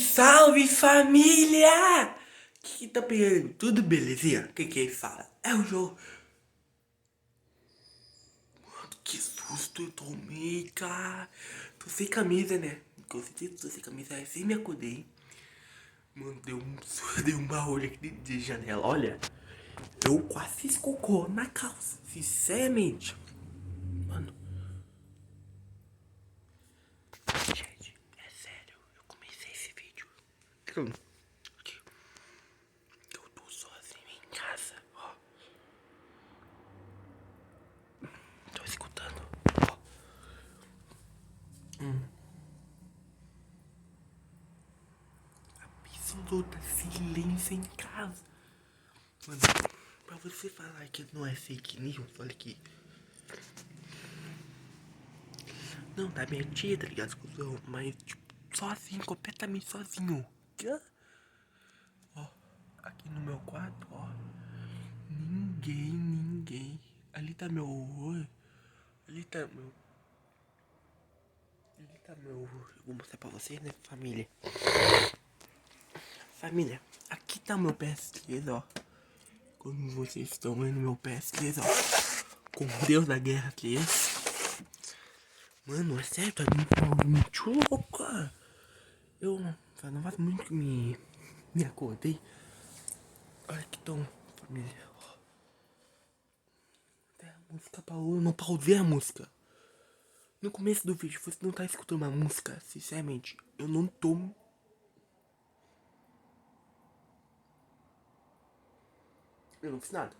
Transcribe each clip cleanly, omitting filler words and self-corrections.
Salve família! Que tá pegando? Tudo belezinha? Que ele fala? É o jogo. Mano, que susto eu tomei, cara. Tô sem camisa, né? Com certeza tô sem camisa. Assim me acordei. Mano, deu um barulho aqui de janela. Olha, eu quase fiz cocô na calça. Sinceramente. Mano. Gente, é sério. Eu comecei esse vídeo. Eu tô sozinho em casa, ó. Tô escutando, ó. Absoluta silêncio em casa. Mano, pra você falar que não é fake news, olha aqui. Não, tá minha tia, tá ligado? Mas, tipo, sozinho, completamente sozinho. Ó, aqui no meu quarto, ó. Ninguém. Ali tá meu. Ali tá meu. Eu vou mostrar pra vocês, né, família? Família, aqui tá meu pé esquerdo, ó. Como vocês estão vendo meu pé esquerdo, ó. Com Deus da guerra que é esse. Mano, é sério, tá muito louco, cara. Eu não faz muito que me acordei. Olha que tom, família. Até a música parou, eu não pausei a música. No começo do vídeo, você não tá escutando uma música, sinceramente. Eu não tô. Eu não fiz nada.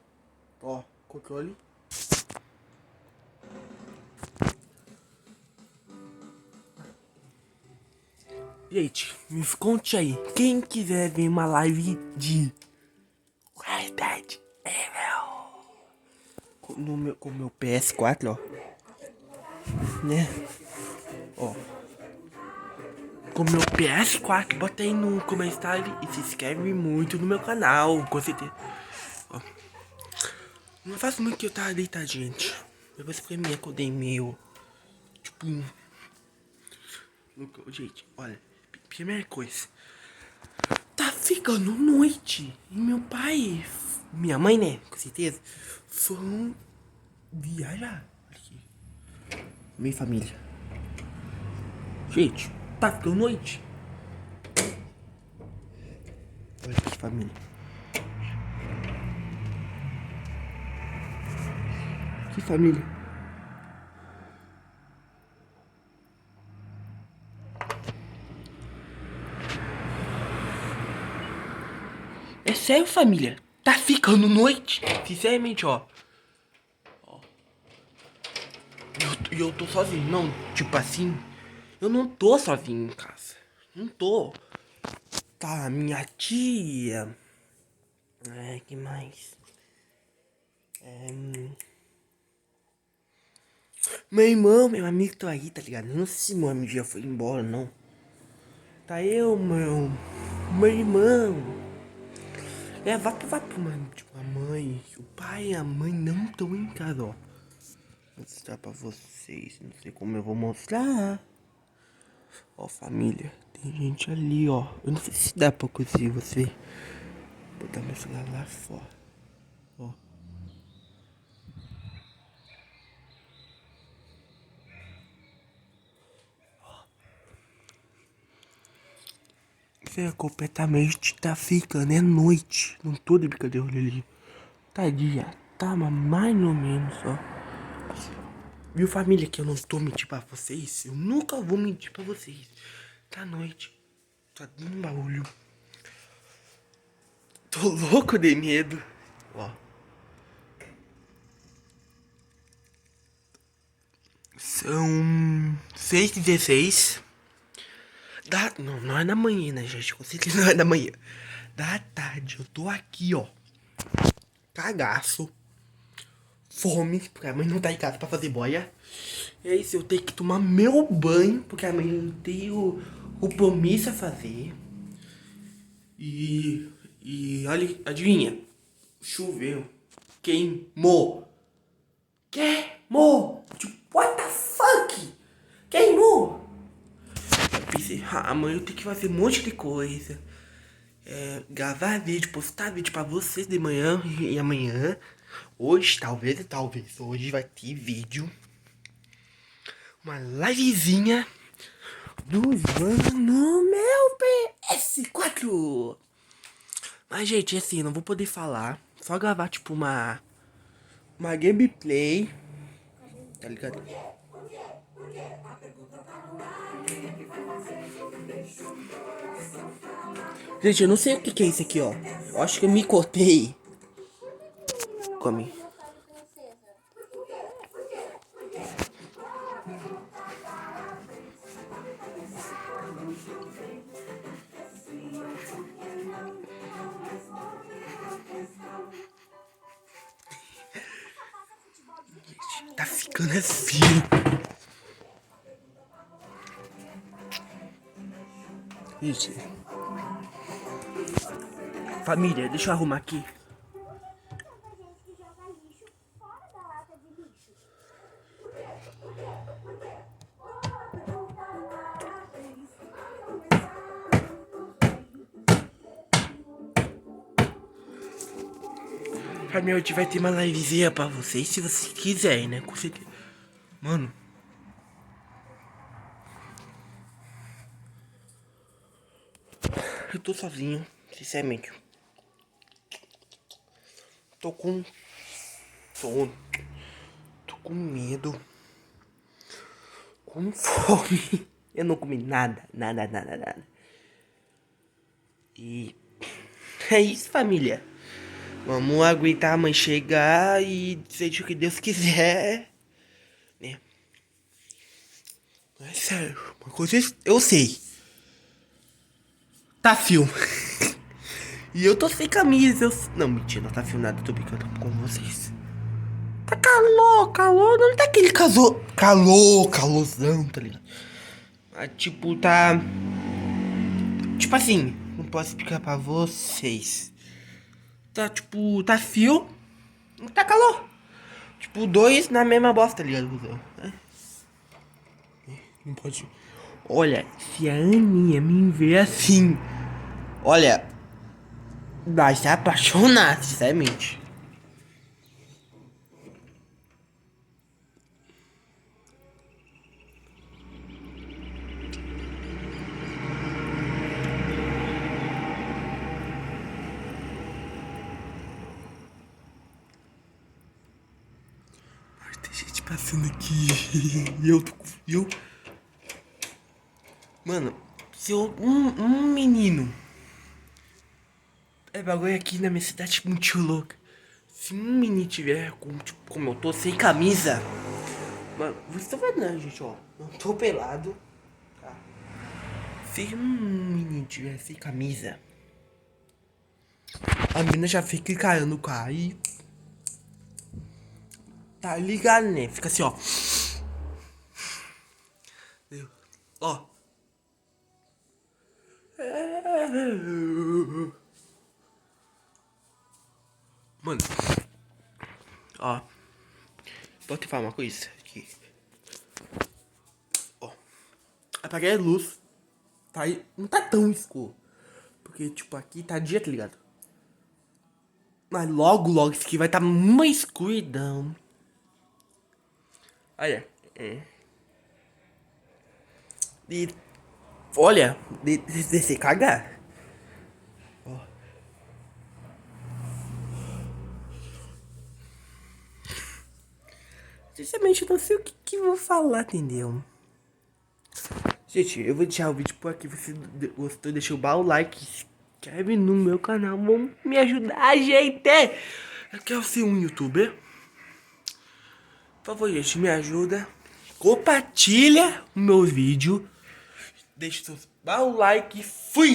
Ó, controle. Gente, me conte aí. Quem quiser ver uma live de Realidade é com meu PS4, ó. Né? Ó. Com meu PS4, bota aí no comentário e se inscreve muito no meu canal, com certeza. Ó. Não faz muito que eu tava deitado, gente. Depois que eu me acordei meio. Tipo. Gente, olha. Primeira coisa. Tá ficando noite. E meu pai, minha mãe, né? Com certeza. Foram viajar. Aqui. Minha família. Gente, tá ficando noite. Olha que família. Que família. É sério, família? Tá ficando noite? Sinceramente, ó. Eu tô sozinho. Não, tipo assim. Eu não tô sozinho em casa. Não tô. Tá, minha tia. É, que mais? Meu irmão, meu amigo tá aí, tá ligado? Não sei se meu amigo já foi embora, não. Tá eu, meu irmão. É, vai pro mano. Tipo, a mãe, o pai e a mãe não estão em casa, ó. Vou mostrar pra vocês. Não sei como eu vou mostrar. Ó, família. Tem gente ali, ó. Eu não sei se dá pra conseguir você. Vou botar meu celular lá fora. Ó. Isso é completamente tá ficando, é noite. Não tô de brincadeira, olha ali. Tá dia, tá, mas mais ou menos, ó. Viu, família, que eu não tô mentindo pra vocês? Eu nunca vou mentir pra vocês. Tá noite. Tá dando barulho. Tô louco de medo. Ó. São 6h16. Não é da manhã, né, gente? Com certeza não é da manhã. Da tarde, eu tô aqui, ó. Cagaço. Fome, porque a mãe não tá em casa pra fazer boia. É isso, eu tenho que tomar meu banho, porque a mãe tem o compromisso a fazer. E olha, adivinha? Choveu. Queimou. Queimou. Tipo, what the fuck? Queimou. Amanhã eu tenho que fazer um monte de coisa. Gravar vídeo, postar vídeo pra vocês de manhã e amanhã. Hoje, talvez, hoje vai ter vídeo. Uma livezinha do João no meu PS4. Mas, gente, assim, não vou poder falar. Só gravar, tipo, uma gameplay. Tá ligado? Gente, eu não sei o que é isso aqui, ó. Eu acho que eu me cortei. Come. Tá ficando assim. Gente. Família, deixa eu arrumar aqui. Família, hoje vai ter uma livezinha pra vocês, se vocês quiserem, né? Com certeza. Mano. Eu tô sozinho, sinceramente. Tô com sono. Tô com medo. Com fome. Eu não comi nada. E é isso, família. Vamos aguentar a mãe chegar e seja o que Deus quiser, né? É sério, uma coisa eu sei. Tá frio. E eu tô sem camisa. Não, mentira, não tá frio nada, tô brincando com vocês. Tá calor, não tá aquele calorzão, tá ligado? Mas, tipo, tá... Tipo assim, não posso explicar pra vocês. Tá, tipo, tá frio, não tá calor. Tipo, dois na mesma bosta, tá ligado? Não pode... Olha, se a Aninha me ver assim... Olha... Vai se apaixonar, sinceramente. Tem gente passando aqui. E eu tô com frio. Mano, se um menino... É bagulho aqui na minha cidade muito louco. Se um menino tiver tipo, como eu tô, sem camisa... Mano, vocês estão vendo, né, gente, ó. Não tô pelado. Tá? Se um menino tiver sem camisa... A menina já fica caindo no carro e... Tá ligado, né? Fica assim, ó. Ó. Mano. Ó. Pode te falar uma coisa aqui. Ó. Apaguei a luz. Tá aí. Não tá tão escuro. Porque, tipo, aqui tá dia, tá ligado? Mas logo isso aqui vai tá uma escuridão. Olha. E... Olha. De se cagar. Ó. Sinceramente, eu não sei o que eu vou falar, entendeu? Gente, eu vou deixar o vídeo por aqui. Se você gostou, deixa o like. Se inscreve no meu canal. Vamos me ajudar, gente. Eu quero ser um youtuber. Por favor, gente, me ajuda. Compartilha o meu vídeo. Deixa o like. Fui!